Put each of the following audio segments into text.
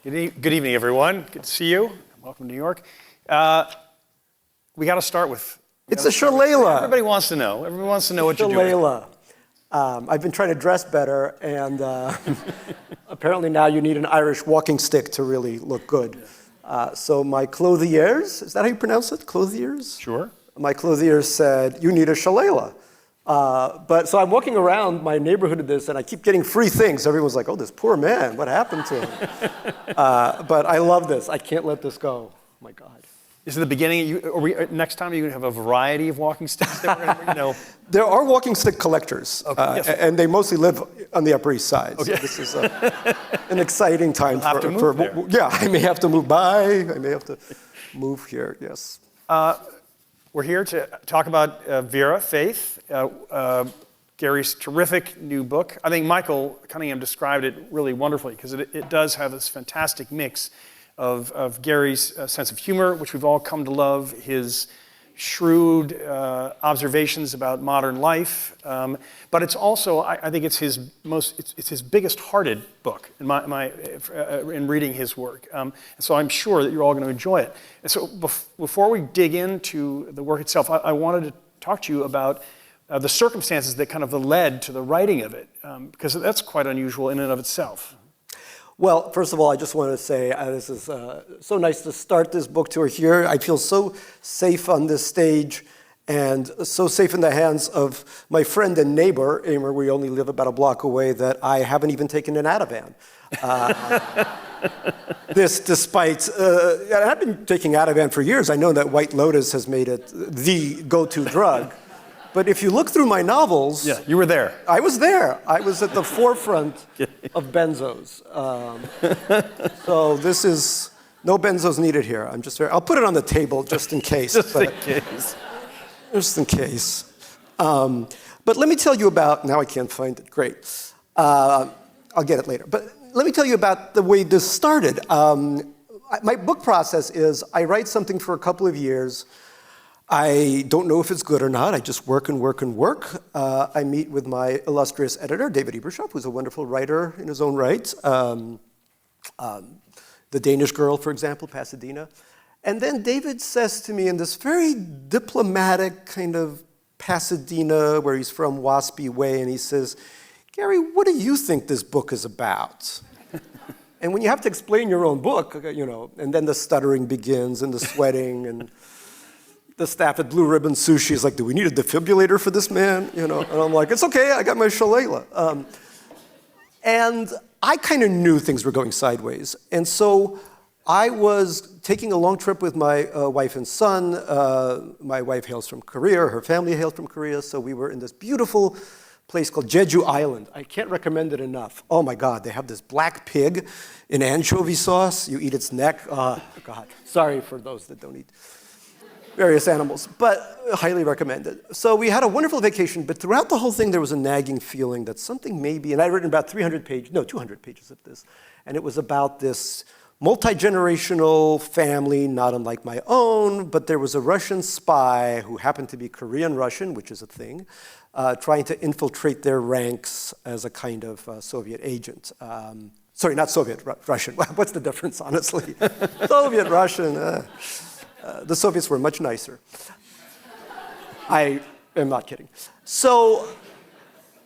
Good evening, everyone. Good to see you. Welcome to New York. We got to start with... It's a shillelagh. Everybody wants to know. Everyone wants to know what you're doing. Shillelagh. I've been trying to dress better, and apparently now you need an Irish walking stick to really look good. So my clothiers, is that how you pronounce it? Clothiers? Sure. My clothiers said, you need a shillelagh. So I'm walking around my neighborhood of this, and I keep getting free things. Everyone's like, oh, this poor man, what happened to him? But I love this. I can't let this go. Oh, my God. This is the beginning. Next time, you're going to have a variety of walking sticks that we're going to bring, There are walking stick collectors, yes. and they mostly live on the Upper East Side. Okay. So this is an exciting time You'll have to move there. Yeah, I may have to move by. I may have to move here, yes. We're here to talk about Vera, Faith, Gary's terrific new book. I think Michael Cunningham described it really wonderfully because it does have this fantastic mix of Gary's sense of humor, which we've all come to love, his shrewd observations about modern life, but it's also, I think it's his biggest hearted book in reading his work. And so I'm sure that you're all going to enjoy it. And so before we dig into the work itself, I wanted to talk to you about the circumstances that kind of led to the writing of it, because that's quite unusual in and of itself. Well, first of all, I just want to say this is so nice to start this book tour here. I feel so safe on this stage and so safe in the hands of my friend and neighbor, Amor. We only live about a block away, that I haven't even taken an Ativan. This despite, I've been taking Ativan for years. I know that White Lotus has made it the go-to drug. But if you look through my novels... Yeah, you were there. I was there. I was at the forefront of benzos. So this is... No benzos needed here. I'm just here. I'll put it on the table just in case. Just in case. Just in case. But let me tell you about... Now I can't find it. Great. I'll get it later. But let me tell you about the way this started. My book process is I write something for a couple of years. I don't know if it's good or not. I just work and work and work. I meet with my illustrious editor, David Ebershop, who's a wonderful writer in his own right. The Danish Girl, for example, Pasadena. And then David says to me in this very diplomatic kind of Pasadena, where he's from, waspy way, and he says, Gary, what do you think this book is about? And when you have to explain your own book, and then the stuttering begins and the sweating and... The staff at Blue Ribbon Sushi is like, do we need a defibrillator for this man? And I'm like, it's okay, I got my shillelagh. And I kind of knew things were going sideways. And so I was taking a long trip with my wife and son. My wife hails from Korea, her family hails from Korea, so we were in this beautiful place called Jeju Island. I can't recommend it enough. Oh my God, they have this black pig in anchovy sauce. You eat its neck. Oh God, sorry for those that don't eat various animals, but highly recommended. So we had a wonderful vacation, but throughout the whole thing, there was a nagging feeling that something maybe, and I'd written about 200 pages of this, and it was about this multi-generational family, not unlike my own, but there was a Russian spy who happened to be Korean Russian, which is a thing, trying to infiltrate their ranks as a kind of Soviet agent. Sorry, not Soviet, Russian. What's the difference, honestly? Soviet, Russian, the Soviets were much nicer. I am not kidding. So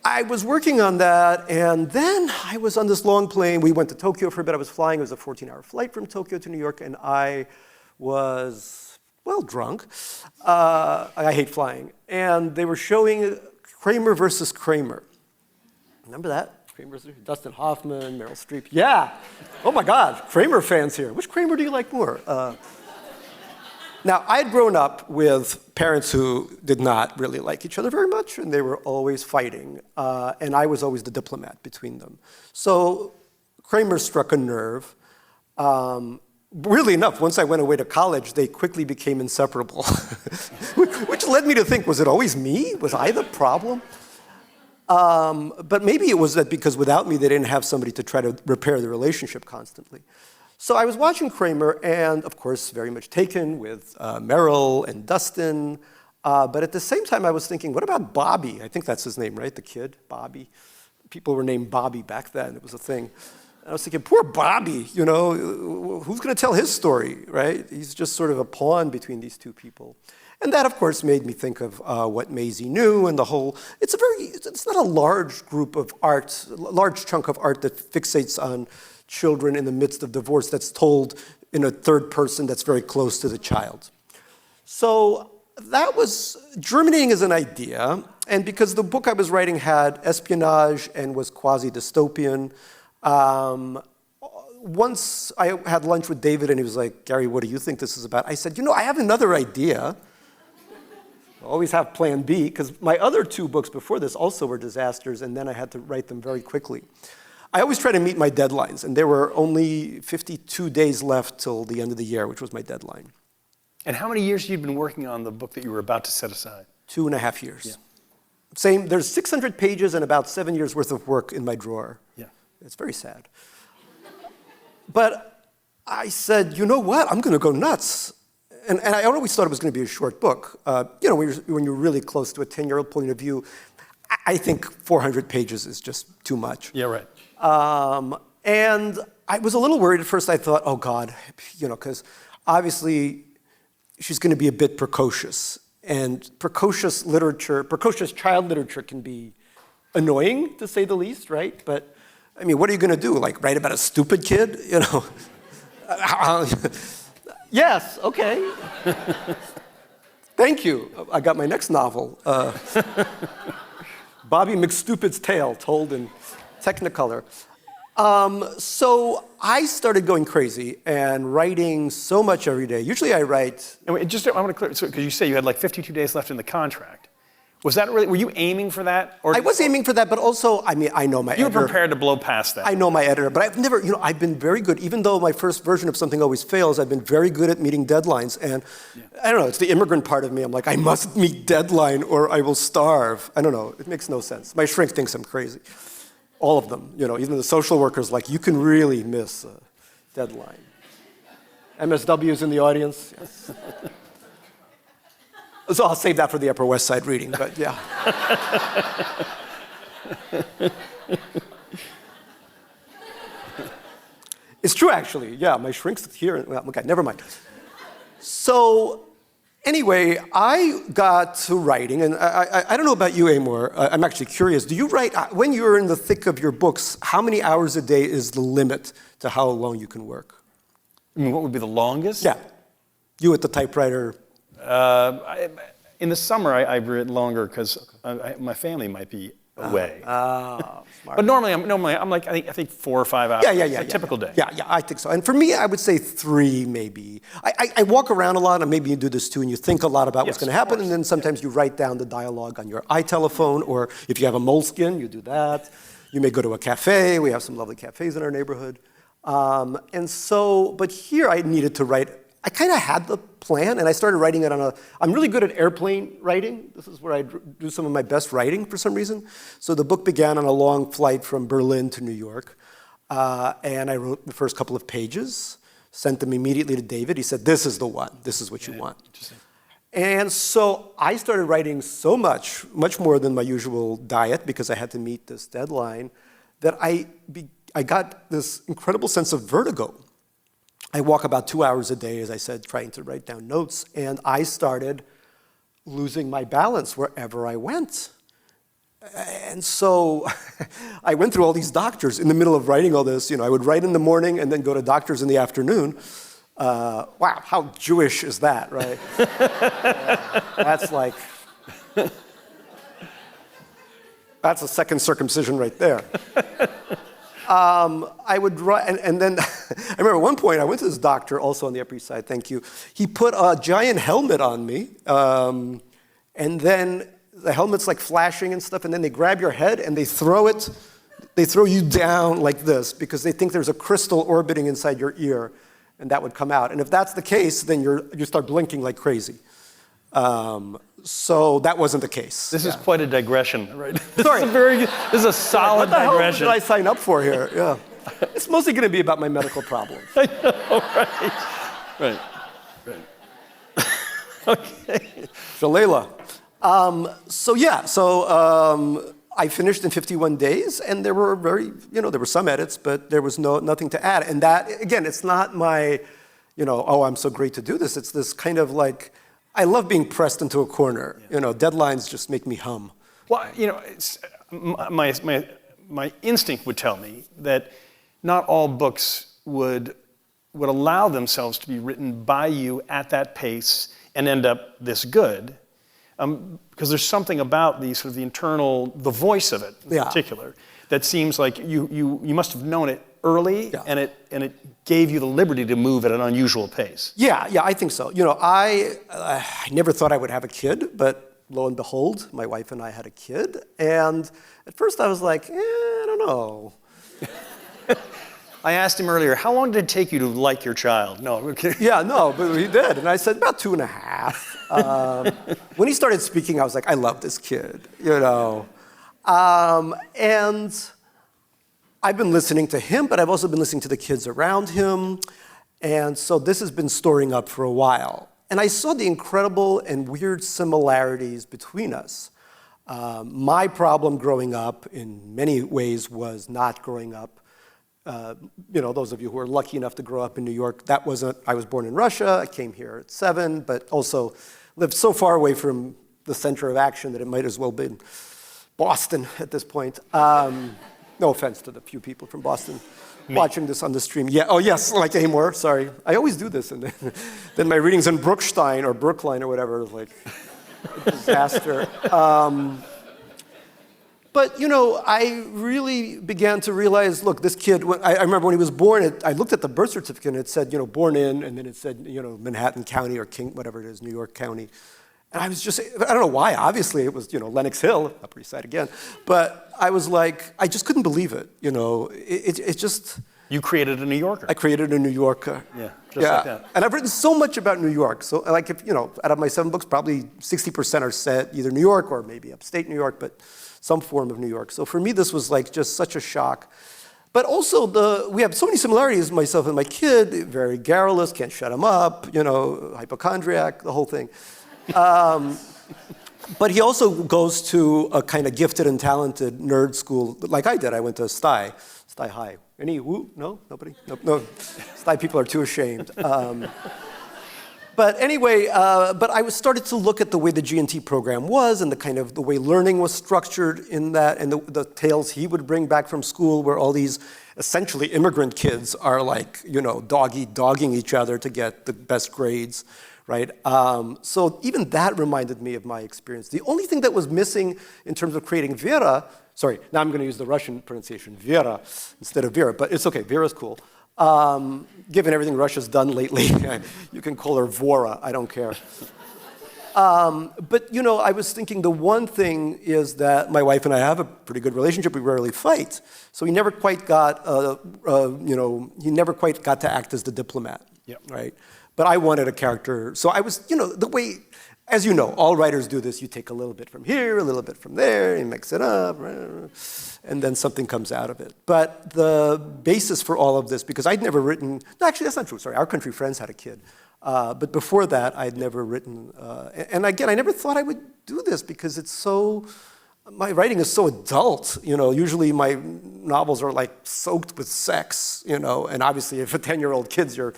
I was working on that, and then I was on this long plane. We went to Tokyo for a bit. I was flying. It was a 14-hour flight from Tokyo to New York, and I was, well, drunk. I hate flying. And they were showing Kramer versus Kramer. Remember that? Kramer versus Dustin Hoffman, Meryl Streep. Yeah. Oh, my God. Kramer fans here. Which Kramer do you like more? Now, I had grown up with parents who did not really like each other very much, and they were always fighting, and I was always the diplomat between them. So Kramer struck a nerve. Weirdly enough, once I went away to college, they quickly became inseparable, which led me to think, was it always me? Was I the problem? But maybe it was that because without me, they didn't have somebody to try to repair the relationship constantly. So I was watching Kramer, and of course, very much taken with Meryl and Dustin. But at the same time, I was thinking, what about Bobby? I think that's his name, right? The kid, Bobby. People were named Bobby back then. It was a thing. And I was thinking, poor Bobby, you know, who's going to tell his story, right? He's just sort of a pawn between these two people. And that, of course, made me think of what Maisie Knew and the whole, it's not a large group of art, a large chunk of art that fixates on children in the midst of divorce that's told in a third person that's very close to the child. So that was, germinating as an idea, and because the book I was writing had espionage and was quasi-dystopian, once I had lunch with David and he was like, Gary, what do you think this is about? I said, you know, I have another idea. I always have plan B, because my other two books before this also were disasters, and then I had to write them very quickly. I always try to meet my deadlines, and there were only 52 days left till the end of the year, which was my deadline. And how many years had you been working on the book that you were about to set aside? 2.5 years. Yeah. Same, there's 600 pages and about 7 years worth of work in my drawer. Yeah. It's very sad. But I said, you know what, I'm going to go nuts. And I always thought it was going to be a short book. You know, when you're really close to a 10-year-old point of view, I think 400 pages is just too much. Yeah, right. And I was a little worried at first. I thought, oh God, you know, because obviously she's going to be a bit precocious. And precocious child literature can be annoying, to say the least, right? But, I mean, what are you going to do? Like, write about a stupid kid? You know? Yes, okay. Thank you. I got my next novel. Bobby McStupid's Tale, told in Technicolor. So I started going crazy and writing so much every day. Usually I write... And wait, just, I want to clear, because you say you had like 52 days left in the contract. Was that really, were you aiming for that? Or, I was aiming for that, but also, I mean, I know my editor. You were prepared to blow past that. I know my editor, but I've never, you know, I've been very good, even though my first version of something always fails, I've been very good at meeting deadlines. And I don't know, it's the immigrant part of me. I'm like, I must meet deadline or I will starve. I don't know, it makes no sense. My shrink thinks I'm crazy. All of them, you know, even the social workers, like, you can really miss a deadline. MSW's in the audience, yes. So I'll save that for the Upper West Side reading, but yeah. It's true, actually. Yeah, my shrink's here. Well, okay, never mind. So anyway, I got to writing, and I don't know about you, Amor. I'm actually curious. Do you write, when you're in the thick of your books, how many hours a day is the limit to how long you can work? I mean, what would be the longest? Yeah. You at the typewriter. In the summer, I've written longer because my family might be away. Smart. But normally I'm like, I think 4 or 5 hours. Yeah. A typical day. Yeah, I think so. And for me, I would say 3 maybe. I walk around a lot, and maybe you do this too, and you think a lot about what's going to happen, and then sometimes you write down the dialogue on your iTelephone, or if you have a Moleskine, you do that. You may go to a cafe. We have some lovely cafes in our neighborhood. And so, but here I needed to write. I kind of had the plan, and I started writing it on I'm really good at airplane writing. This is where I do some of my best writing for some reason. So the book began on a long flight from Berlin to New York, and I wrote the first couple of pages, sent them immediately to David. He said, this is the one. This is what you want. Interesting. And so I started writing so much more than my usual diet, because I had to meet this deadline, that I got this incredible sense of vertigo. I walk about 2 hours a day, as I said, trying to write down notes, and I started losing my balance wherever I went. And so I went through all these doctors in the middle of writing all this. You know, I would write in the morning and then go to doctors in the afternoon. Wow, how Jewish is that, right? That's like, that's a second circumcision right there. I would write, and then I remember at one point I went to this doctor, also on the Upper East Side, thank you. He put a giant helmet on me, and then the helmet's like flashing and stuff, and then they grab your head and they throw you down like this, because they think there's a crystal orbiting inside your ear, and that would come out. And if that's the case, then you start blinking like crazy. So that wasn't the case. This is quite a digression, right? Sorry. This is a solid digression. What did I sign up for here? Yeah. It's mostly going to be about my medical problems. I know, right. Okay. Shalala. I finished in 51 days, and there were there were some edits, but there was nothing to add. And that, again, it's not my, oh, I'm so great to do this. It's this kind of like, I love being pressed into a corner. Deadlines just make me hum. Well, my instinct would tell me that not all books would allow themselves to be written by you at that pace and end up this good. Because there's something about the voice of it in particular, that seems like you must have known it early, and it gave you the liberty to move at an unusual pace. Yeah, I think so. I never thought I would have a kid, but lo and behold, my wife and I had a kid. And at first I was like, I don't know. I asked him earlier, how long did it take you to like your child? No, I'm kidding. Yeah, no, but he did. And I said, about 2.5. When he started speaking, I was like, I love this kid, And I've been listening to him, but I've also been listening to the kids around him. And so this has been storing up for a while. And I saw the incredible and weird similarities between us. My problem growing up, in many ways, was not growing up. Those of you who are lucky enough to grow up in New York, I was born in Russia, I came here at 7, but also lived so far away from the center of action that it might as well be Boston at this point. No offense to the few people from Boston watching this on the stream. Yeah, oh yes, like Amor, sorry. I always do this, and then my readings in Brookstein or Brookline or whatever is like a disaster. But, I really began to realize, look, this kid, I remember when he was born, I looked at the birth certificate and it said, born in, and then it said, Manhattan County or whatever it is, New York County. And I was just, I don't know why, obviously it was, Lenox Hill, Upper East Side again. But I was like, I just couldn't believe it, it just. You created a New Yorker. I created a New Yorker. Yeah, just like that. And I've written so much about New York. So like, out of my 7 books, probably 60% are set either New York or maybe upstate New York, but some form of New York. So for me, this was like just such a shock. But also, we have so many similarities, myself and my kid, very garrulous, can't shut him up, hypochondriac, the whole thing. But he also goes to a kind of gifted and talented nerd school, like I did. I went to Stuyve High. Any woo? No? Nobody? No. Stuyve people are too ashamed. But anyway, I started to look at the way the G&T program was and the way learning was structured in that, and the tales he would bring back from school where all these essentially immigrant kids are like, dogging each other to get the best grades, right? So even that reminded me of my experience. The only thing that was missing in terms of creating Vera, sorry, now I'm going to use the Russian pronunciation, Vera, instead of Vera, but it's okay, Vera's cool. Given everything Russia's done lately, you can call her Vora, I don't care. But I was thinking the one thing is that my wife and I have a pretty good relationship. We rarely fight, so he never quite got, he never quite got to act as the diplomat, right? But I wanted a character, so I was, the way, as you know, all writers do this. You take a little bit from here, a little bit from there, and mix it up, and then something comes out of it. But the basis for all of this, because I'd never written, no, actually that's not true, sorry, Our Country Friends had a kid. But before that, I'd never written, and again, I never thought I would do this because it's so, my writing is so adult, usually my novels are like soaked with sex, and obviously if a 10-year-old kid's your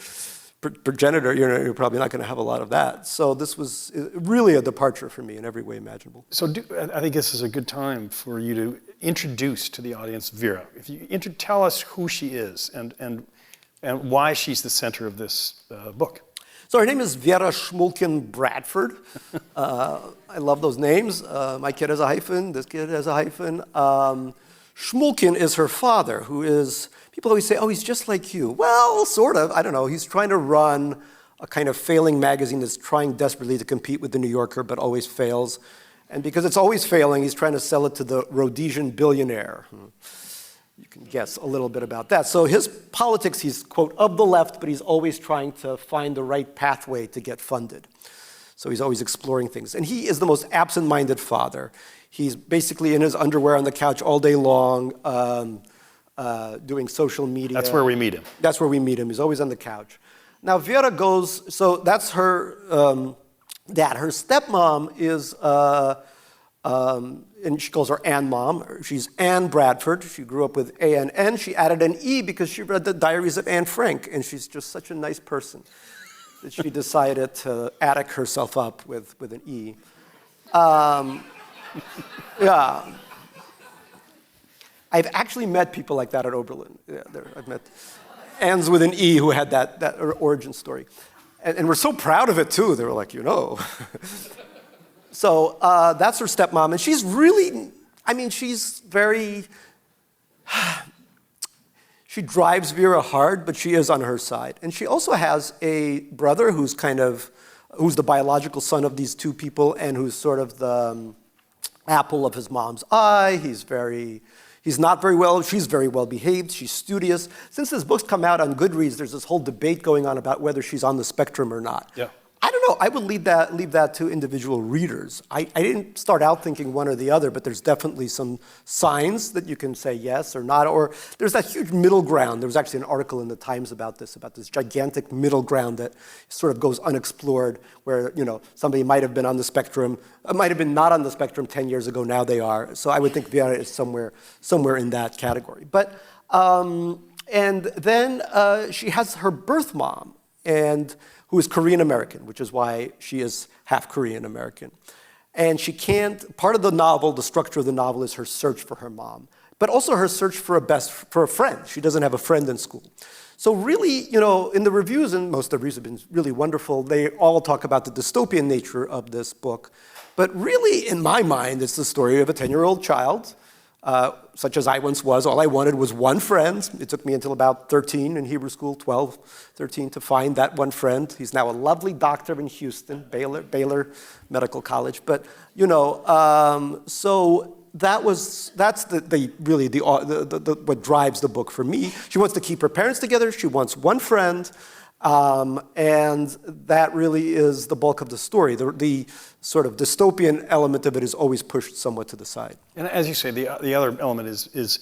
progenitor, you're probably not going to have a lot of that. So this was really a departure for me in every way imaginable. So I think this is a good time for you to introduce to the audience Vera. If you tell us who she is and why she's the center of this book. So her name is Vera Schmolkin Bradford. I love those names. My kid has a hyphen, this kid has a hyphen. Schmolkin is her father, who is, people always say, oh, he's just like you. Well, sort of, I don't know. He's trying to run a kind of failing magazine that's trying desperately to compete with the New Yorker, but always fails. And because it's always failing, he's trying to sell it to the Rhodesian billionaire. You can guess a little bit about that. So his politics, he's, quote, of the left, but he's always trying to find the right pathway to get funded. So he's always exploring things. And he is the most absent-minded father. He's basically in his underwear on the couch all day long, doing social media. That's where we meet him. That's where we meet him. He's always on the couch. Now, Vera goes, so that's her dad. Her stepmom and she calls her Ann Mom. She's Ann Bradford. She grew up with A-N-N. She added an E because she read the Diaries of Anne Frank, and she's just such a nice person that she decided to attic herself up with an E. Yeah. I've actually met people like that at Oberlin. Yeah, I've met Anns with an E who had that origin story. And we're so proud of it, too. They were like, So that's her stepmom. And she's really, she's very, she drives Vera hard, but she is on her side. And she also has a brother who's the biological son of these two people and who's sort of the apple of his mom's eye. He's not very well, she's very well behaved, she's studious. Since this book's come out on Goodreads, there's this whole debate going on about whether she's on the spectrum or not. Yeah. I don't know, I would leave that to individual readers. I didn't start out thinking one or the other, but there's definitely some signs that you can say yes or not, or there's that huge middle ground. There was actually an article in the Times about this gigantic middle ground that sort of goes unexplored, where somebody might have been on the spectrum, might have been not on the spectrum 10 years ago, now they are. So I would think Vera is somewhere in that category. But, and then she has her birth mom, who is Korean American, which is why she is half Korean American. And part of the novel, the structure of the novel is her search for her mom, but also her search for a friend. She doesn't have a friend in school. So really, in the reviews, and most of the reviews have been really wonderful, they all talk about the dystopian nature of this book. But really, in my mind, it's the story of a 10-year-old child, such as I once was. All I wanted was one friend. It took me until about 13 in Hebrew school, 12, 13, to find that one friend. He's now a lovely doctor in Houston, Baylor Medical College. But, so that's really what drives the book for me. She wants to keep her parents together. She wants one friend. And that really is the bulk of the story. The sort of dystopian element of it is always pushed somewhat to the side. And as you say, the other element is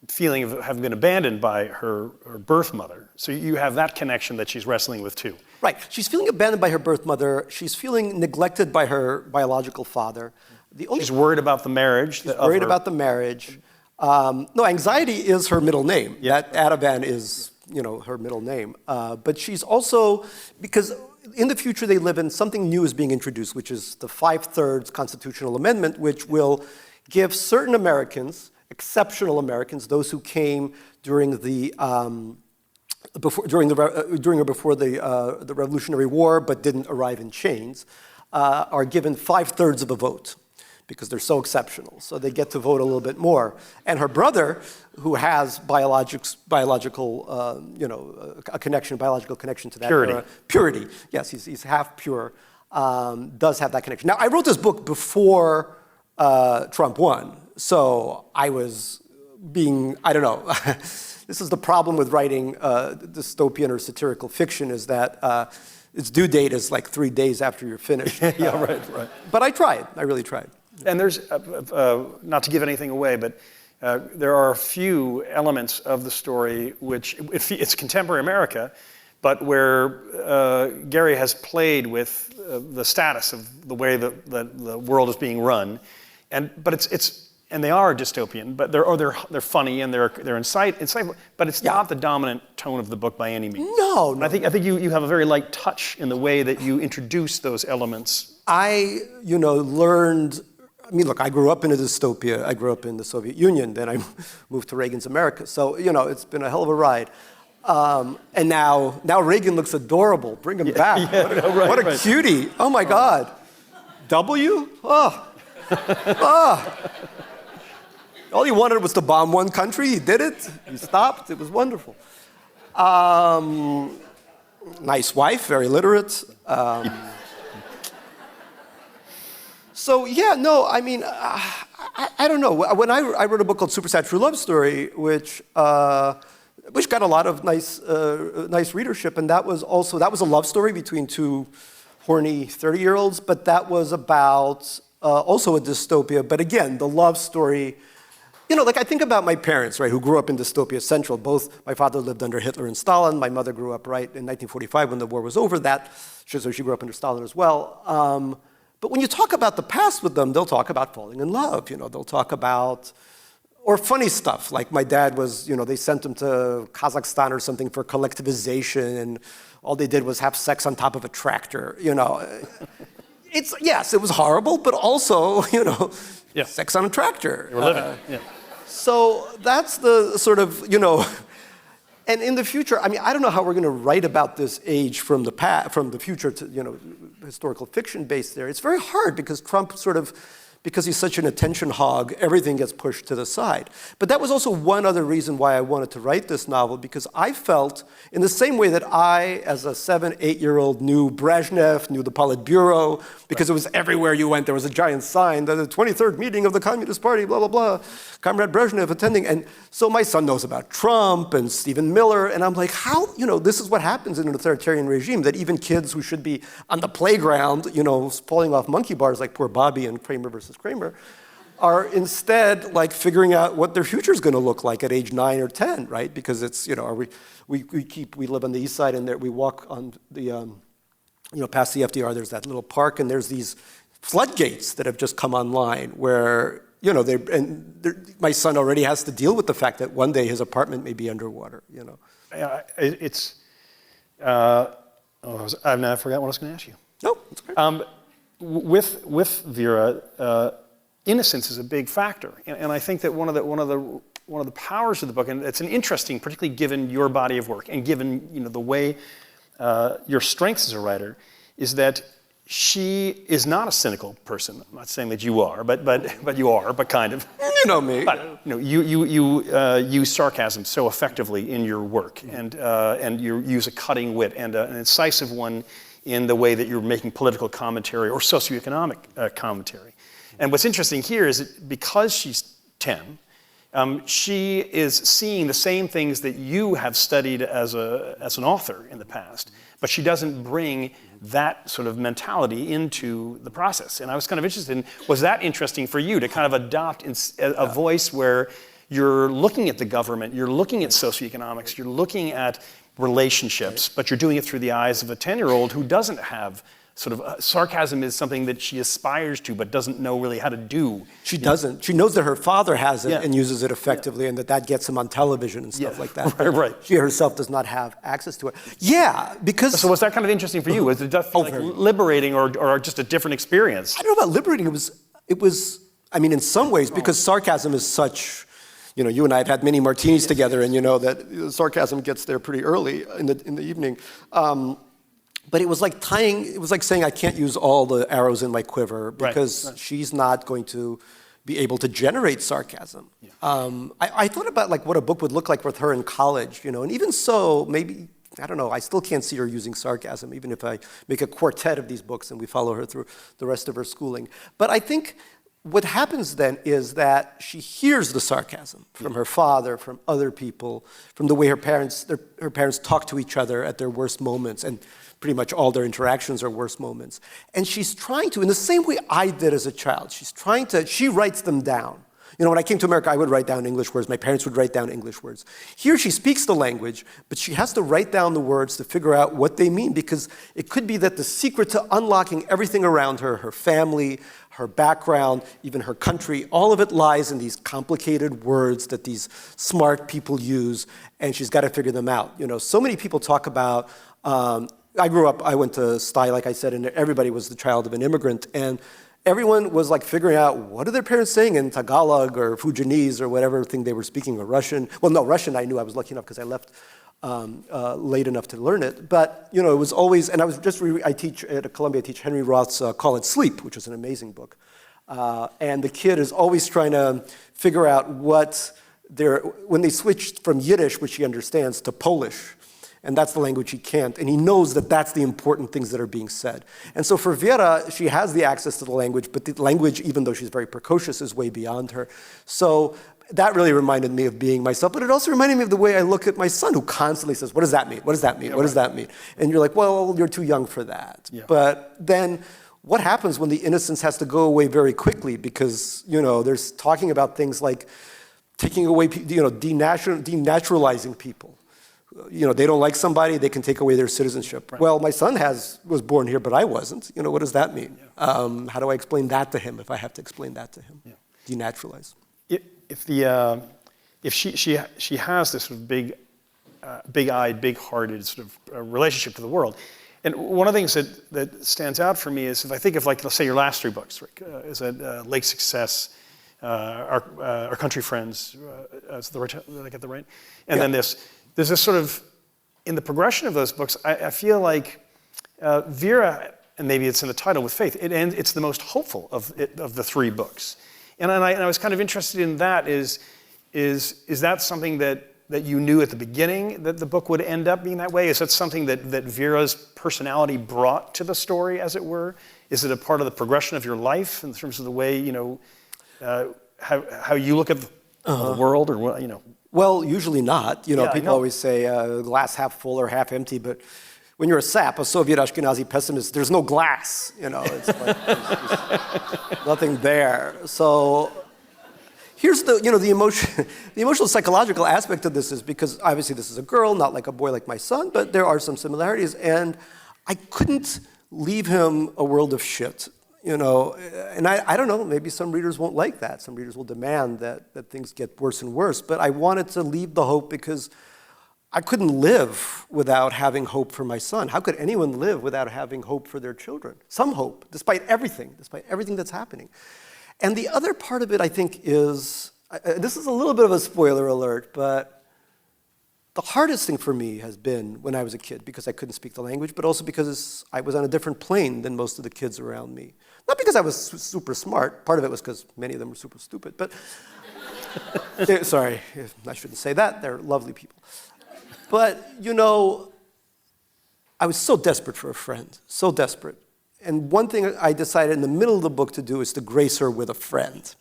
feeling of having been abandoned by her birth mother. So you have that connection that she's wrestling with too. Right. She's feeling abandoned by her birth mother. She's feeling neglected by her biological father. She's worried about the marriage. She's worried about the marriage. No, anxiety is her middle name. Yep. That Ativan is her middle name. But she's also, because in the future they live in, something new is being introduced, which is the 5/3 constitutional amendment, which will give certain Americans, exceptional Americans, those who came during or before the Revolutionary War but didn't arrive in chains, are given 5/3 of a vote, because they're so exceptional. So they get to vote a little bit more. And her brother, who has biological connection to that. Purity. Purity, yes, he's half pure, does have that connection. Now, I wrote this book before Trump won, so I was I don't know. This is the problem with writing dystopian or satirical fiction, is that its due date is like 3 days after you're finished. Yeah, right. But I tried, I really tried. And there's, not to give anything away, but there are a few elements of the story which, it's contemporary America, but where Gary has played with the status of the way that the world is being run, and they are dystopian, but they're funny and they're insightful, but it's not the dominant tone of the book by any means. No. I think you have a very light touch in the way that you introduce those elements. I learned. Look, I grew up in a dystopia. I grew up in the Soviet Union. Then I moved to Reagan's America. So, it's been a hell of a ride. And now Reagan looks adorable. Bring him back. Yeah, what a cutie. Oh, my God. W? Oh. All he wanted was to bomb one country. He did it. He stopped. It was wonderful. Nice wife, very literate. So, I don't know. When I wrote a book called Super Sad True Love Story, which got a lot of nice readership, and that was a love story between two horny 30-year-olds, but that was about also a dystopia. But again, the love story, I think about my parents, right, who grew up in dystopia central. Both, my father lived under Hitler and Stalin. My mother grew up, right, in 1945 when the war was over. So she grew up under Stalin as well. But when you talk about the past with them, they'll talk about falling in love. They'll talk about, or funny stuff, like my dad was, they sent him to Kazakhstan or something for collectivization, and all they did was have sex on top of a tractor. Yes, it was horrible, but also, sex on a tractor. They were living. Yeah. So that's the sort of, and in the future, I don't know how we're going to write about this age from the future to, historical fiction based there. It's very hard because Trump because he's such an attention hog, everything gets pushed to the side. But that was also one other reason why I wanted to write this novel, because I felt, in the same way that I, as a 7, 8-year-old, knew Brezhnev, knew the Politburo, because it was everywhere you went, there was a giant sign, the 23rd meeting of the Communist Party, blah, blah, blah, Comrade Brezhnev attending. And so my son knows about Trump and Stephen Miller, and I'm like, how, this is what happens in an authoritarian regime, that even kids who should be on the playground, falling off monkey bars like poor Bobby and Kramer versus Kramer, are instead like figuring out what their future is going to look like at age 9 or 10, right? Because it's, we live on the east side, and there we walk on the, past the FDR, there's that little park, and there's these floodgates that have just come online where, my son already has to deal with the fact that one day his apartment may be underwater, It's, I've now forgot what I was going to ask you. No, it's okay. With Vera, innocence is a big factor, and I think that one of the powers of the book, and it's an interesting, particularly given your body of work and given the way your strengths as a writer, is that she is not a cynical person. I'm not saying that you are, but you are, but kind of. You know me. But you use sarcasm so effectively in your work, and you use a cutting wit and an incisive one in the way that you're making political commentary or socioeconomic commentary. And what's interesting here is that because she's 10, she is seeing the same things that you have studied as an author in the past, but she doesn't bring that sort of mentality into the process. And I was kind of interested in, was that interesting for you to kind of adopt a voice where you're looking at the government, you're looking at socioeconomics, you're looking at relationships, but you're doing it through the eyes of a 10-year-old who doesn't have sort of sarcasm is something that she aspires to but doesn't know really how to do. She doesn't. She knows that her father has it and uses it effectively, and that gets him on television and stuff like that. Right. She herself does not have access to it. Yeah, because... So was that kind of interesting for you? Was it just like liberating or just a different experience? I don't know about liberating. It was in some ways, because sarcasm is such... you and I have had many martinis together, and you know that sarcasm gets there pretty early in the evening. But it was like saying I can't use all the arrows in my quiver because she's not going to be able to generate sarcasm. Yeah. I thought about like what a book would look like with her in college, and even so, maybe, I don't know, I still can't see her using sarcasm, even if I make a quartet of these books and we follow her through the rest of her schooling. But I think what happens then is that she hears the sarcasm from her father, from other people, from the way her parents talk to each other at their worst moments, and pretty much all their interactions are worst moments. And she's trying to, in the same way I did as a child, she writes them down. When I came to America, I would write down English words. My parents would write down English words. Here she speaks the language, but she has to write down the words to figure out what they mean, because it could be that the secret to unlocking everything around her, her family, her background, even her country, all of it lies in these complicated words that these smart people use, and she's got to figure them out. So many people talk about, I went to STY, like I said, and everybody was the child of an immigrant, and everyone was like figuring out what are their parents saying in Tagalog or Fujianese or whatever thing they were speaking, or Russian. Well, no, Russian I knew. I was lucky enough because I left late enough to learn it. But, it was always, and I teach at Columbia, I teach Henry Roth's Call It Sleep, which is an amazing book. And the kid is always trying to figure out when they switched from Yiddish, which he understands, to Polish. And that's the language he can't. And he knows that that's the important things that are being said. And so for Vera, she has the access to the language, but the language, even though she's very precocious, is way beyond her. So that really reminded me of being myself, but it also reminded me of the way I look at my son, who constantly says, what does that mean? What does that mean? What does that mean? And you're like, well, you're too young for that. Yeah. But then what happens when the innocence has to go away very quickly? Because, there's talking about things like taking away, denaturalizing people they don't like somebody, they can take away their citizenship. Right. Well, my son was born here, but I wasn't. What does that mean? Yeah. How do I explain that to him if I have to explain that to him? Yeah. Denaturalize. If she has this sort of big-eyed, big-hearted sort of relationship to the world, and one of the things that stands out for me is if I think of, like, let's say your last 3 books, Rick, is it Lake Success, Our Country Friends, is the right, did I get that right? And then there's this sort of, in the progression of those books, I feel like Vera, and maybe it's in the title with faith, it's the most hopeful of the 3 books. And I was kind of interested in that, is that something that you knew at the beginning that the book would end up being that way? Is that something that Vera's personality brought to the story, as it were? Is it a part of the progression of your life in terms of the way, how you look at the world, or what, Well, usually not. People always say glass half full or half empty, but when you're a SAP, a Soviet Ashkenazi pessimist, there's no glass. It's like there's nothing there. So here's the emotional psychological aspect of this is because obviously this is a girl, not like a boy like my son, but there are some similarities, and I couldn't leave him a world of shit. And I don't know, maybe some readers won't like that. Some readers will demand that things get worse and worse. But I wanted to leave the hope because I couldn't live without having hope for my son. How could anyone live without having hope for their children? Some hope, despite everything that's happening. And the other part of it, I think, is, this is a little bit of a spoiler alert, but the hardest thing for me has been when I was a kid, because I couldn't speak the language, but also because I was on a different plane than most of the kids around me. Not because I was super smart. Part of it was because many of them were super stupid. But sorry, I shouldn't say that. They're lovely people. But, I was so desperate for a friend, so desperate. And one thing I decided in the middle of the book to do is to grace her with a friend.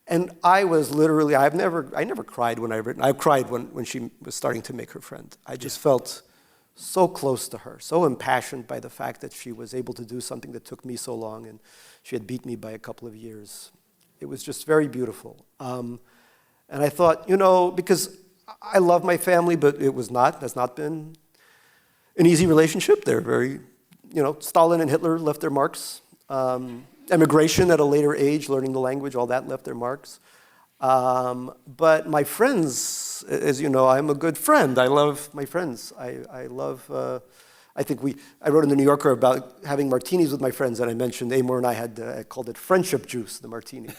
And I was literally, I never cried when I've written. I cried when she was starting to make her friend. I just felt so close to her, so impassioned by the fact that she was able to do something that took me so long, and she had beat me by a couple of years. It was just very beautiful. And I thought, because I love my family, but has not been an easy relationship. They're very, Stalin and Hitler left their marks. Emigration at a later age, learning the language, all that left their marks. But my friends, as you know, I'm a good friend. I love my friends. I wrote in the New Yorker about having martinis with my friends, and I mentioned Amor and I had called it friendship juice, the martini.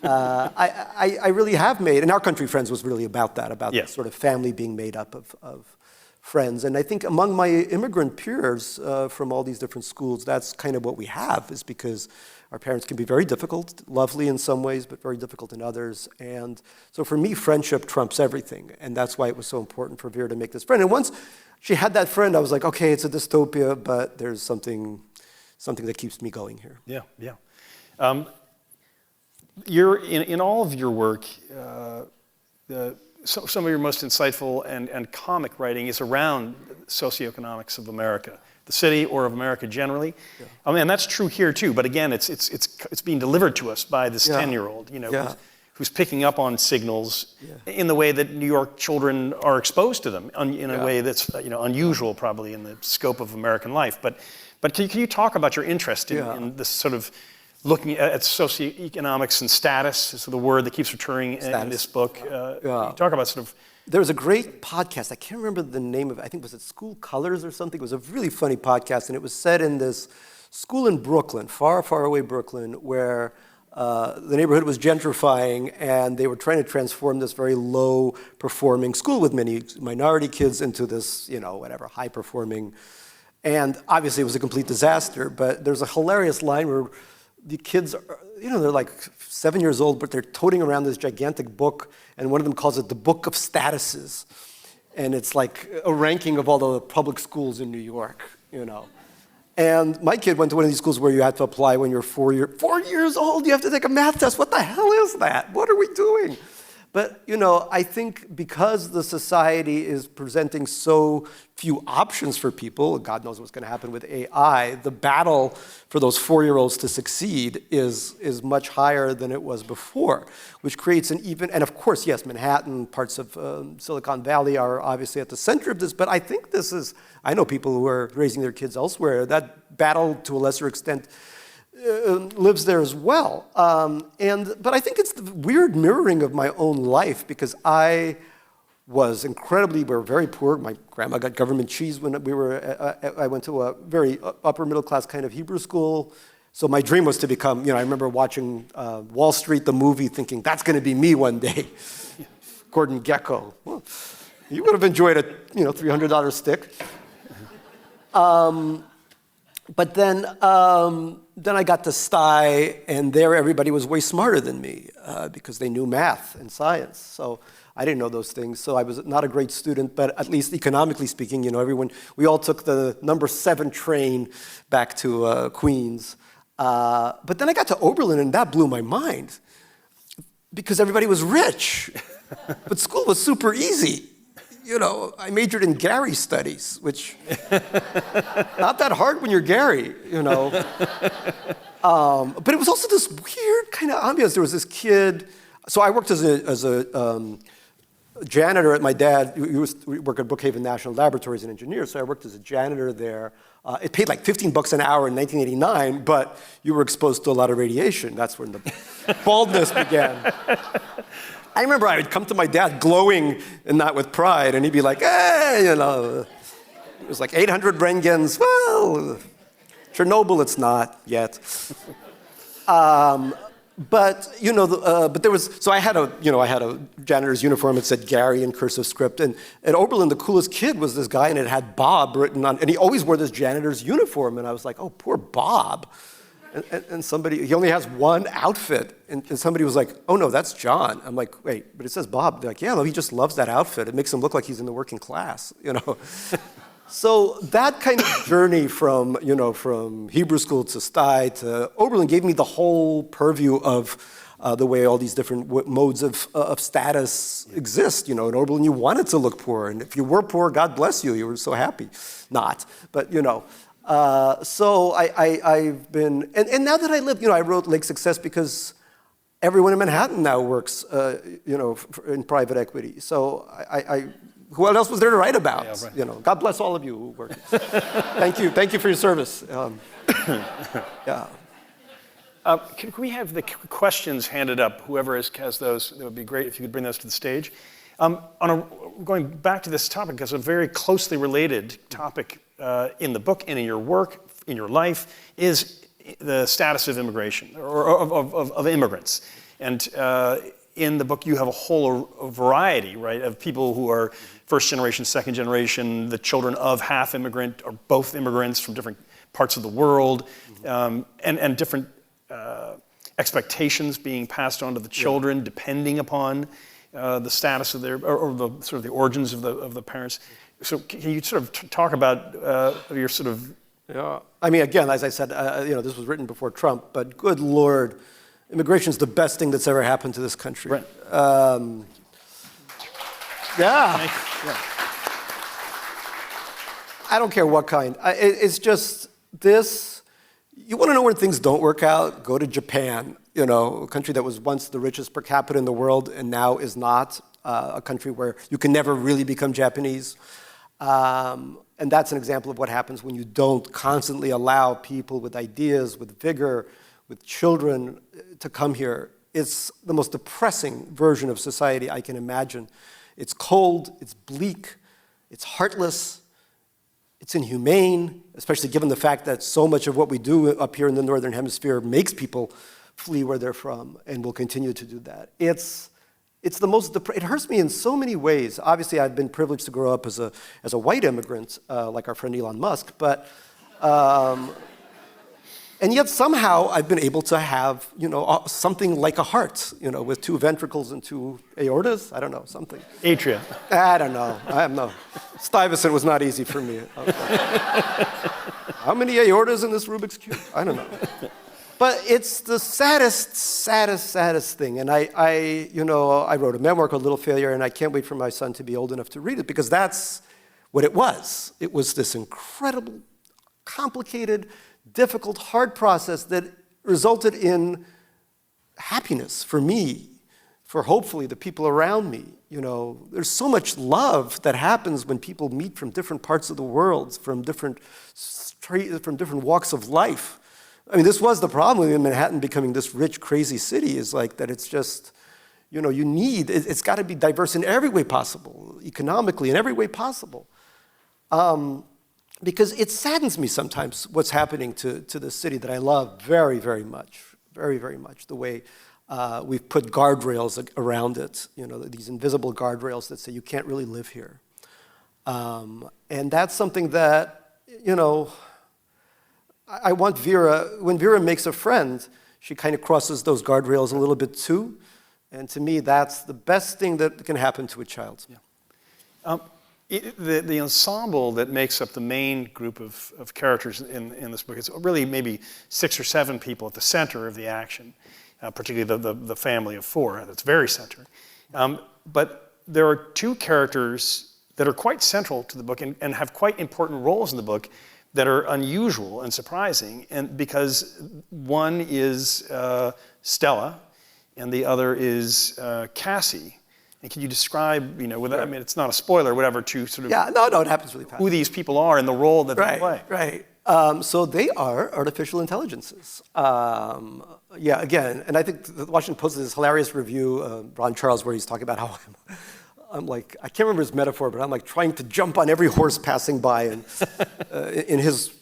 I really have made, and Our Country Friends was really about that, about the sort of family being made up of friends. And I think among my immigrant peers from all these different schools, that's kind of what we have, is because our parents can be very difficult, lovely in some ways, but very difficult in others. And so for me, friendship trumps everything. And that's why it was so important for Vera to make this friend. And once she had that friend, I was like, okay, it's a dystopia, but there's something that keeps me going here. Yeah. You're in all of your work, some of your most insightful and comic writing is around socioeconomics of America, the city, or of America generally. Yeah. And that's true here too. But again, it's being delivered to us by this 10-year-old, who's picking up on signals in the way that New York children are exposed to them, in a way that's unusual probably in the scope of American life. But can you talk about your interest in this sort of looking at socioeconomics and status is the word that keeps returning in this book. You talk about sort of... There was a great podcast. I can't remember the name of it. I think was it School Colors or something? It was a really funny podcast, and it was set in this school in Brooklyn, far, far away Brooklyn, where the neighborhood was gentrifying, and they were trying to transform this very low-performing school with many minority kids into this, high-performing. And obviously it was a complete disaster, but there's a hilarious line where the kids, they're like 7 years old, but they're toting around this gigantic book, and one of them calls it the Book of Statuses. And it's like a ranking of all the public schools in New York, And my kid went to one of these schools where you had to apply when you're 4 years old. You have to take a math test. What the hell is that? What are we doing? But, I think because the society is presenting so few options for people, God knows what's going to happen with AI, the battle for those 4-year-olds to succeed is much higher than it was before, which creates and of course, yes, Manhattan, parts of Silicon Valley are obviously at the center of this, but I think I know people who are raising their kids elsewhere. That battle, to a lesser extent, lives there as well. But I think it's the weird mirroring of my own life, because we were very poor. My grandma got government cheese when I went to a very upper middle class kind of Hebrew school. So my dream was to become, I remember watching Wall Street, the movie, thinking, that's going to be me one day. Gordon Gekko. Well, you would have enjoyed a, $300 stick. But then I got to STI, and there everybody was way smarter than me because they knew math and science. So I didn't know those things. So I was not a great student, but at least economically speaking, we all took the number 7 train back to Queens. But then I got to Oberlin, and that blew my mind because everybody was rich, but school was super easy. I majored in Gary studies, which not that hard when you're Gary, But it was also this weird kind of ambiance. There was this kid. So I worked as a janitor at my dad. We worked at Brookhaven National Laboratory as an engineer. So I worked as a janitor there. It paid like $15 an hour in 1989, but you were exposed to a lot of radiation. That's when the baldness began. I remember I would come to my dad glowing and not with pride, and he'd be like, hey, it was like 800 Rengens. Well, Chernobyl, it's not yet. But there was, so I had a janitor's uniform that said Gary in cursive script, and at Oberlin, the coolest kid was this guy, and it had Bob written on, and he always wore this janitor's uniform, and I was like, oh, poor Bob. And he only has one outfit. And somebody was like, oh no, that's John. I'm like, wait, but it says Bob. They're like, yeah, no, he just loves that outfit. It makes him look like he's in the working class, So that kind of journey from Hebrew school to STI to Oberlin gave me the whole purview of the way all these different modes of status exist. In Oberlin, you wanted to look poor. And if you were poor, God bless you. You were so happy. Not, but so I've been, and now that I live, I wrote Lake Success because everyone in Manhattan now works, in private equity. So who else was there to write about? Yeah, right. God bless all of you who work. Thank you for your service. Yeah. Can we have the questions handed up? Whoever has those, that would be great if you could bring those to the stage. Going back to this topic, because a very closely related topic in the book and in your work, in your life, is the status of immigration, or of immigrants. And in the book, you have a whole variety, right, of people who are first generation, second generation, the children of half immigrant or both immigrants from different parts of the world, and different expectations being passed on to the children, depending upon the status of their, or the sort of the origins of the parents. So can you sort of talk about your sort of... Yeah, I mean, again, as I said, this was written before Trump, but good Lord, immigration is the best thing that's ever happened to this country. Right. Yeah. I don't care what kind. It's just this, you want to know where things don't work out? Go to Japan, a country that was once the richest per capita in the world and now is not, a country where you can never really become Japanese. And that's an example of what happens when you don't constantly allow people with ideas, with vigor, with children to come here. It's the most depressing version of society I can imagine. It's cold, it's bleak, it's heartless, it's inhumane, especially given the fact that so much of what we do up here in the Northern Hemisphere makes people flee where they're from and will continue to do that. It's the most, it hurts me in so many ways. Obviously, I've been privileged to grow up as a white immigrant, like our friend Elon Musk, but, and yet somehow I've been able to have, something like a heart, with 2 ventricles and 2 aortas, I don't know, something. Atria. I don't know, Stuyvesant was not easy for me. How many aortas in this Rubik's Cube? I don't know. But it's the saddest thing. And I wrote a memoir called Little Failure, and I can't wait for my son to be old enough to read it, because that's what it was. It was this incredible, complicated, difficult, hard process that resulted in happiness for me, for hopefully the people around me. There's so much love that happens when people meet from different parts of the world, from different walks of life. I mean, this was the problem with Manhattan becoming this rich, crazy city, is like that it's just, it's got to be diverse in every way possible, economically, in every way possible. Because it saddens me sometimes what's happening to this city that I love very, very much, the way we've put guardrails around it, these invisible guardrails that say you can't really live here. And that's something that, I want Vera, when Vera makes a friend, she kind of crosses those guardrails a little bit too. And to me, that's the best thing that can happen to a child. Yeah. The ensemble that makes up the main group of characters in this book is really maybe 6 or 7 people at the center of the action, particularly the family of 4, that's very centered. But there are 2 characters that are quite central to the book and have quite important roles in the book that are unusual and surprising, and because one is Stella and the other is Cassie. And can you describe, without, I mean, it's not a spoiler, whatever, to sort of... Yeah, no, it happens really fast. Who these people are and the role that they play. Right. So they are artificial intelligences. Again, and I think the Washington Post has this hilarious review, Ron Charles, where he's talking about how I'm like, I can't remember his metaphor, but I'm like trying to jump on every horse passing by and in his...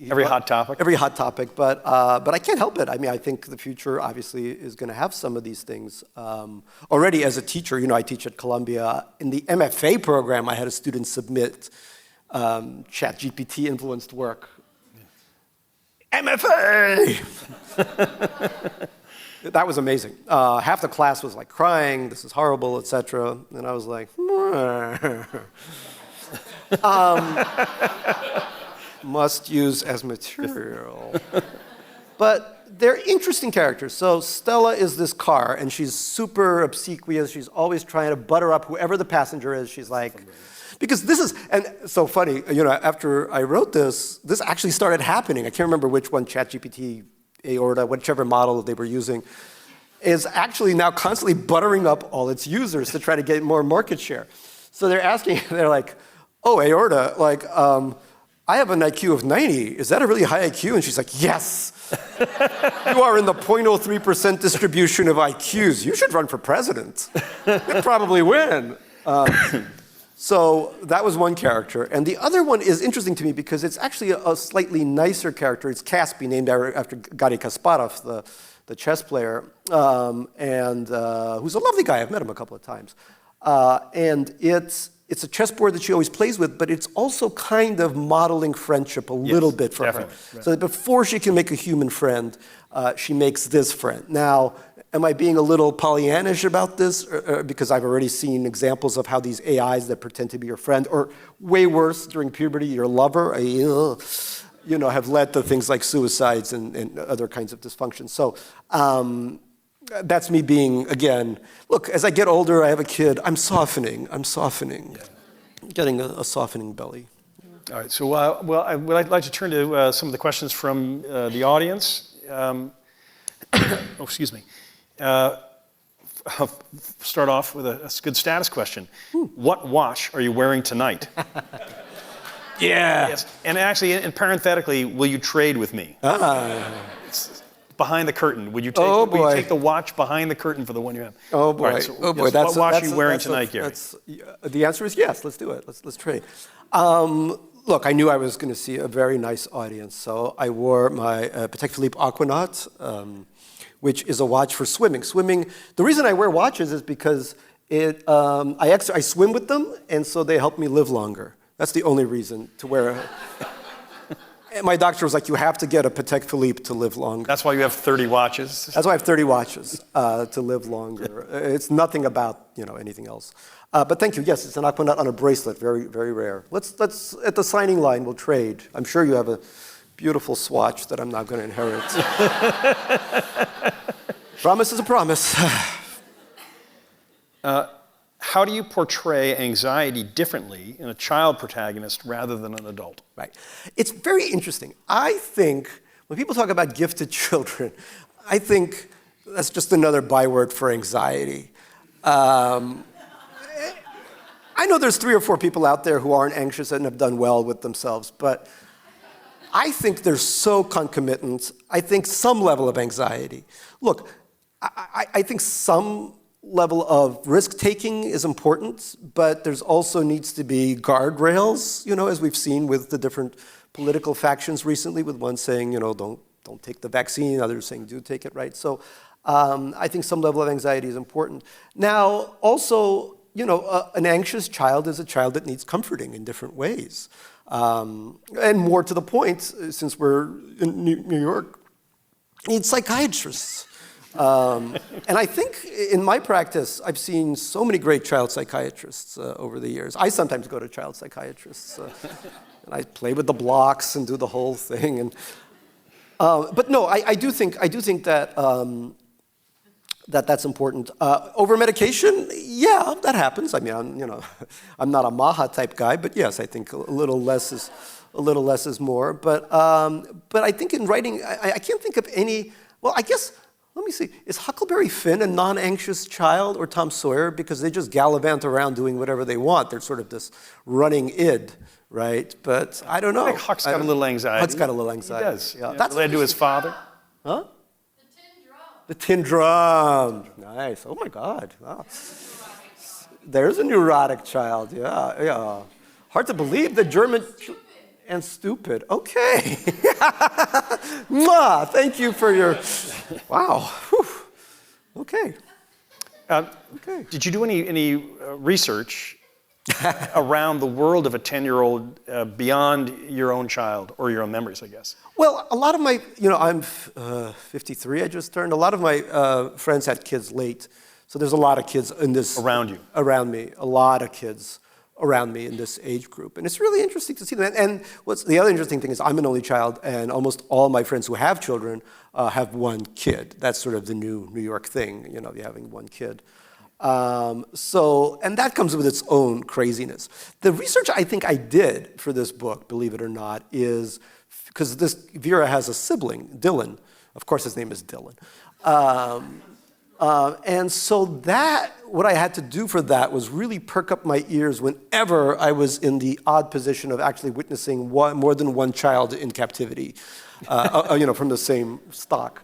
Every hot topic. Every hot topic, but I can't help it. I mean, I think the future obviously is going to have some of these things. Already as a teacher, I teach at Columbia. In the MFA program, I had a student submit ChatGPT influenced work. Yeah. MFA! That was amazing. Half the class was like crying, this is horrible, etc. And I was like, must use as material. But they're interesting characters. So Stella is this car, and she's super obsequious. She's always trying to butter up whoever the passenger is. She's like, because this is, and so funny, after I wrote this actually started happening. I can't remember which one, ChatGPT, Aorta, whichever model they were using, is actually now constantly buttering up all its users to try to get more market share. So they're like, oh, Aorta, like, I have an IQ of 90. Is that a really high IQ? And she's like, yes. You are in the 0.03% distribution of IQs. You should run for president. You'd probably win. So that was one character. And the other one is interesting to me because it's actually a slightly nicer character. It's Kaspi, named after Garry Kasparov, the chess player, and who's a lovely guy. I've met him a couple of times. And it's a chessboard that she always plays with, but it's also kind of modeling friendship a little bit for her. Right. So that before she can make a human friend, she makes this friend. Now, am I being a little Pollyannish about this? Because I've already seen examples of how these AIs that pretend to be your friend, or way worse, during puberty, your lover, have led to things like suicides and other kinds of dysfunction. So that's me being, again, look, as I get older, I have a kid, I'm softening. Yeah. Getting a softening belly. All right, so I would like to turn to some of the questions from the audience. Excuse me. I'll start off with a good status question. What watch are you wearing tonight? Yeah. Yes. And actually, and parenthetically, will you trade with me? Behind the curtain. Would you take the watch behind the curtain for the one you have? Oh boy. Right, so what watch are you wearing tonight, Gary? The answer is yes. Let's do it. Let's trade. Look, I knew I was going to see a very nice audience, so I wore my Patek Philippe Aquanaut, which is a watch for swimming. Swimming. The reason I wear watches is because I swim with them, and so they help me live longer. That's the only reason to wear a... And my doctor was like, you have to get a Patek Philippe to live longer. That's why you have 30 watches? That's why I have 30 watches to live longer. It's nothing about anything else. But thank you. Yes, it's an Aquanaut on a bracelet. Very, very rare. Let's at the signing line, we'll trade. I'm sure you have a beautiful swatch that I'm not going to inherit. Promise is a promise. How do you portray anxiety differently in a child protagonist rather than an adult? Right. It's very interesting. I think when people talk about gifted children, I think that's just another byword for anxiety. I know there's 3 or 4 people out there who aren't anxious and have done well with themselves, but I think they're so concomitant. I think some level of anxiety. Look, I think some level of risk-taking is important, but there's also needs to be guardrails, as we've seen with the different political factions recently, with one saying, don't take the vaccine, others saying do take it, right? So I think some level of anxiety is important. Now, also, an anxious child is a child that needs comforting in different ways. And more to the point, since we're in New York, needs psychiatrists. And I think in my practice, I've seen so many great child psychiatrists over the years. I sometimes go to child psychiatrists, and I play with the blocks and do the whole thing. And but no, I do think that that's important. Over medication, yeah, that happens. I mean, I'm not a Maha type guy, but yes, I think a little less is more. But I think in writing, I can't think of any. Well, I guess. Let me see. Is Huckleberry Finn a non-anxious child, or Tom Sawyer? Because they just gallivant around doing whatever they want. They're sort of this running id, right? But I don't know. I think Huck's got a little anxiety. Huck's got a little anxiety. He does. Yeah. That's related to his father. Huh? The tin drum. Nice. Oh my God. Wow. There's a neurotic child. Yeah. Hard to believe the German. And stupid. Okay. Mwah, thank you for your. Wow. Whew. Okay. Okay. Did you do any research around the world of a 10-year-old beyond your own child or your own memories, I guess? Well, a lot of my, I'm 53, I just turned. A lot of my friends had kids late. So there's a lot of kids in this. Around you? Around me. A lot of kids around me in this age group. And it's really interesting to see that. And what's the other interesting thing is I'm an only child, and almost all my friends who have children have one kid. That's sort of the new New York thing, having one kid. And that comes with its own craziness. The research I think I did for this book, believe it or not, is because Vera has a sibling, Dylan. Of course, his name is Dylan. And so what I had to do for that was really perk up my ears whenever I was in the odd position of actually witnessing more than one child in captivity, from the same stock.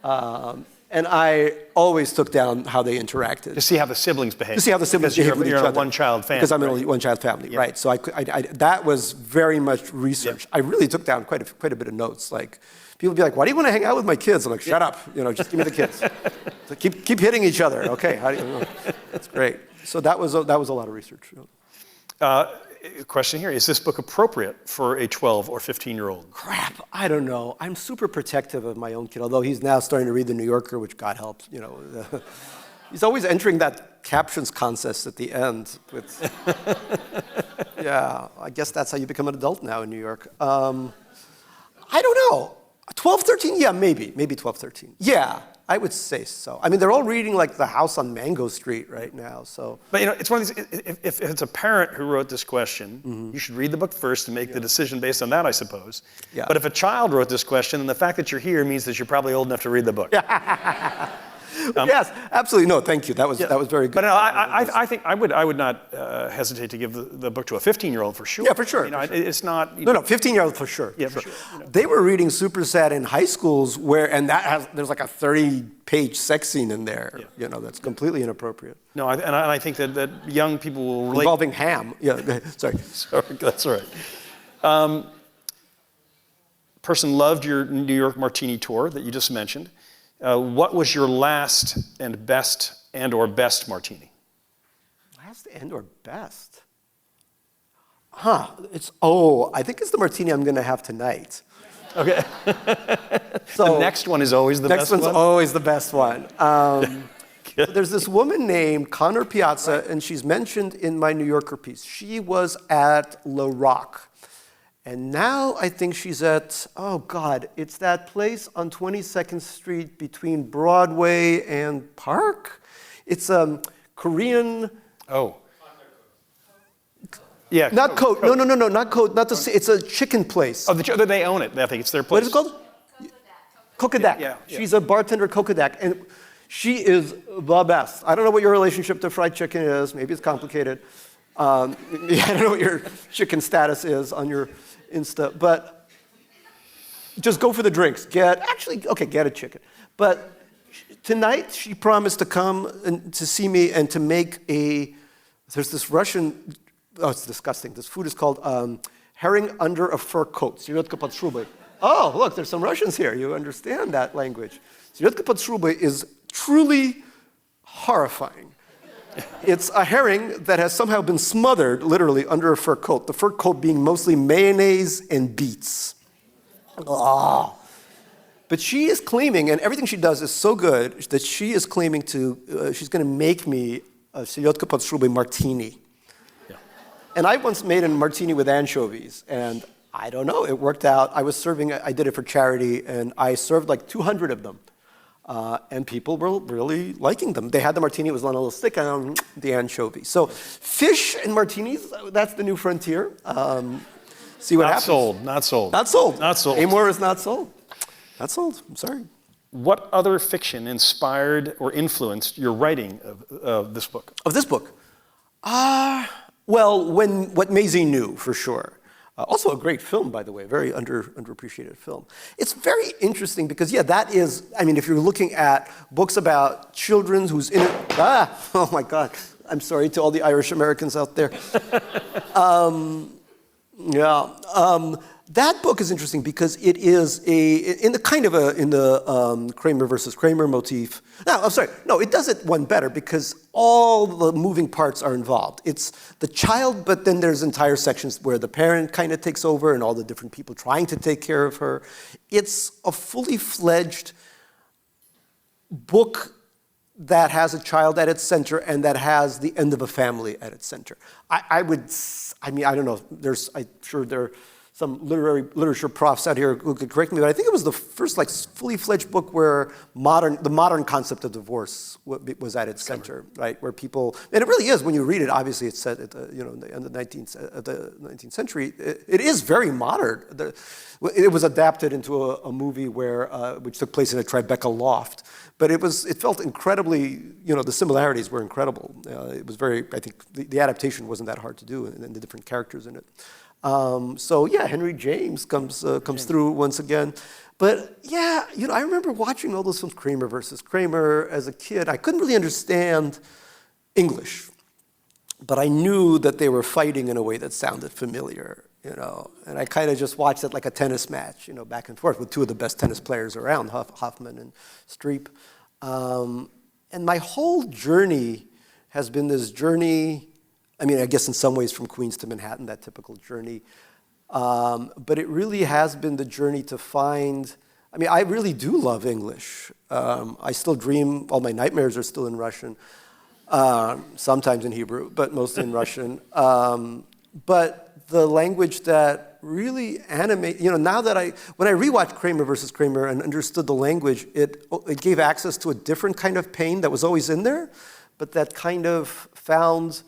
And I always took down how they interacted. To see how the siblings behave. To see how the siblings behave with each other. You're a one-child family. Because I'm an one-child family, yeah. Right. So that was very much research. Yeah. I really took down quite a bit of notes. Like, people would be like, why do you want to hang out with my kids? I'm like, shut up. Just give me the kids. So keep hitting each other. Okay. That's great. So that was a lot of research. Question here, is this book appropriate for a 12 or 15-year-old? Crap, I don't know. I'm super protective of my own kid, although he's now starting to read The New Yorker, which God helps, He's always entering that captions contest at the end. Yeah, I guess that's how you become an adult now in New York. I don't know. 12, 13? Yeah, maybe 12, 13. Yeah, I would say so. I mean, they're all reading like The House on Mango Street right now, so. But it's one of these, if it's a parent who wrote this question, you should read the book first and make the decision based on that, I suppose. Yeah. But if a child wrote this question, then the fact that you're here means that you're probably old enough to read the book. Yes, absolutely. No, thank you. That was very good. But no, I think I would not hesitate to give the book to a 15-year-old for sure. Yeah, for sure. It's not. No, 15-year-old for sure. Yeah, for sure. They were reading Super Sad in high schools there's like a 30-page sex scene in there. Yeah. That's completely inappropriate. No, and I think that young people will relate. Involving ham. Yeah, go ahead. Sorry. That's all right. Person loved your New York Martini tour that you just mentioned. What was your last and best or best martini? Last and or best? I think it's the martini I'm going to have tonight. Okay. So the next one is always the best one? Next one's always the best one. There's this woman named Connor Piazza, and she's mentioned in my New Yorker piece. She was at Le Rock. And now I think she's at, oh God, it's that place on 22nd Street between Broadway and Park. It's Korean. Oh. Yeah. Not Coat. No, not Coat. Not the. It's a chicken place. Oh, they own it. I think it's their place. What is it called? Kokodak. Yeah. She's a bartender at Kokodak, and she is the best. I don't know what your relationship to fried chicken is. Maybe it's complicated. I don't know what your chicken status is on your Insta, but just go for the drinks. Get a chicken. But tonight she promised to come and to see me and to make there's this Russian, oh, it's disgusting. This food is called herring under a fur coat. Селедка под шубой. Oh, look, there's some Russians here. You understand that language. Селедка под шубой is truly horrifying. It's a herring that has somehow been smothered, literally, under a fur coat. The fur coat being mostly mayonnaise and beets. Oh. But she is claiming, and everything she does is so good, that she is claiming she's going to make me a селедка под шубой martini. Yeah. And I once made a martini with anchovies, and I don't know, it worked out. I did it for charity, and I served like 200 of them. And people were really liking them. They had the martini, it was on a little stick, and the anchovy. So fish and martinis, that's the new frontier. See what happens. Not sold. Amor is not sold. Not sold, I'm sorry. What other fiction inspired or influenced your writing of this book? Of this book? Well, what Maisie Knew, for sure. Also a great film, by the way, very underappreciated film. It's very interesting because, that is, if you're looking at books about children who's in it, oh my God, I'm sorry to all the Irish Americans out there. That book is interesting because it is in the Kramer versus Kramer motif. No, I'm sorry. No, it does it one better because all the moving parts are involved. It's the child, but then there's entire sections where the parent kind of takes over and all the different people trying to take care of her. It's a fully fledged book that has a child at its center and that has the end of a family at its center. I don't know. I'm sure there are some literature profs out here who could correct me, but I think it was the first fully fledged book where the modern concept of divorce was at its center, right? Where people, and it really is when you read it. Obviously, it's set at the end of the 19th century. It is very modern. It was adapted into a movie which took place in a Tribeca loft, but it felt incredibly. The similarities were incredible. It was very. I think the adaptation wasn't that hard to do, and the different characters in it. Henry James comes through once again. But I remember watching all those films, Kramer versus Kramer, as a kid. I couldn't really understand English, but I knew that they were fighting in a way that sounded familiar, And I kind of just watched it like a tennis match, back and forth with two of the best tennis players around, Hoffman and Streep. And my whole journey has been this journey. I guess in some ways from Queens to Manhattan, that typical journey. But it really has been the journey to find, I really do love English. I still dream, all my nightmares are still in Russian, sometimes in Hebrew, but mostly in Russian. But the language that really animates, now that when I rewatched Kramer versus Kramer and understood the language, it gave access to a different kind of pain that was always in there, but that kind of found,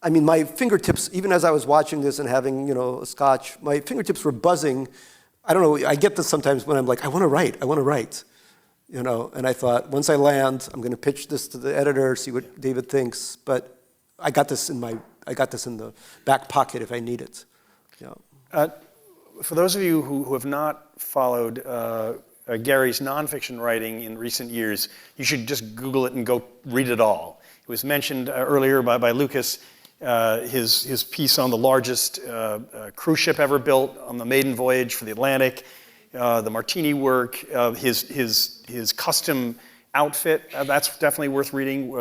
my fingertips, even as I was watching this and having, a scotch, my fingertips were buzzing. I don't know, I get this sometimes when I'm like, I want to write. And I thought, once I land, I'm going to pitch this to the editor, see what David thinks, but I got this in the back pocket if I need it. For those of you who have not followed Gary's nonfiction writing in recent years, you should just Google it and go read it all. It was mentioned earlier by Lucas. His piece on the largest cruise ship ever built on the maiden voyage for the Atlantic, the Martini work, his custom outfit, that's definitely worth reading.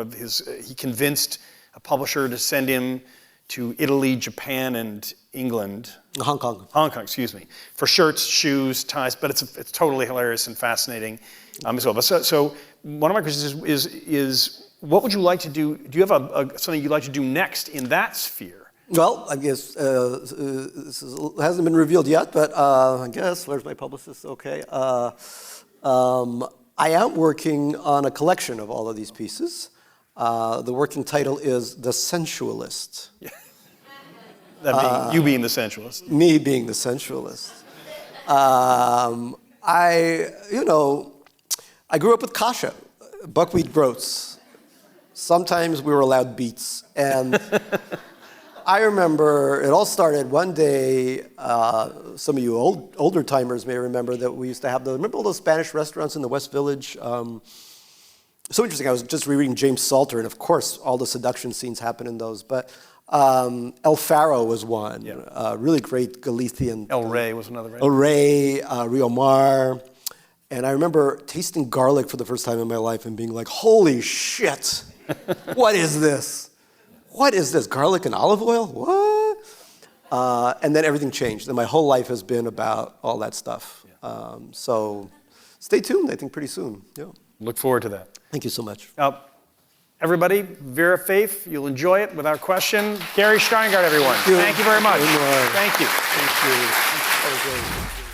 He convinced a publisher to send him to Italy, Japan, and England. Hong Kong, excuse me, for shirts, shoes, ties, but it's totally hilarious and fascinating as well. But so one of my questions is what would you like to do? Do you have something you'd like to do next in that sphere? Well, I guess hasn't been revealed yet, but I guess, where's my publicist? Okay. I am working on a collection of all of these pieces. The working title is The Sensualist. That being, you being the sensualist. Me being the sensualist. I grew up with kasha, buckwheat groats. Sometimes we were allowed beets. And I remember it all started one day, some of you older timers may remember that we used to have remember all those Spanish restaurants in the West Village? So interesting, I was just rereading James Salter, and of course all the seduction scenes happen in those, but El Faro was one, really great Galician. El Rey was another, right? El Rey, Rio Mar. And I remember tasting garlic for the first time in my life and being like, holy shit, what is this? What is this, garlic and olive oil? What? And then everything changed. And my whole life has been about all that stuff. So stay tuned, I think pretty soon. Yeah. Look forward to that. Thank you so much. Everybody, Vera Faith, you'll enjoy it without question. Gary Shteyngart, everyone. Thank you very much. Thank you. Thank you.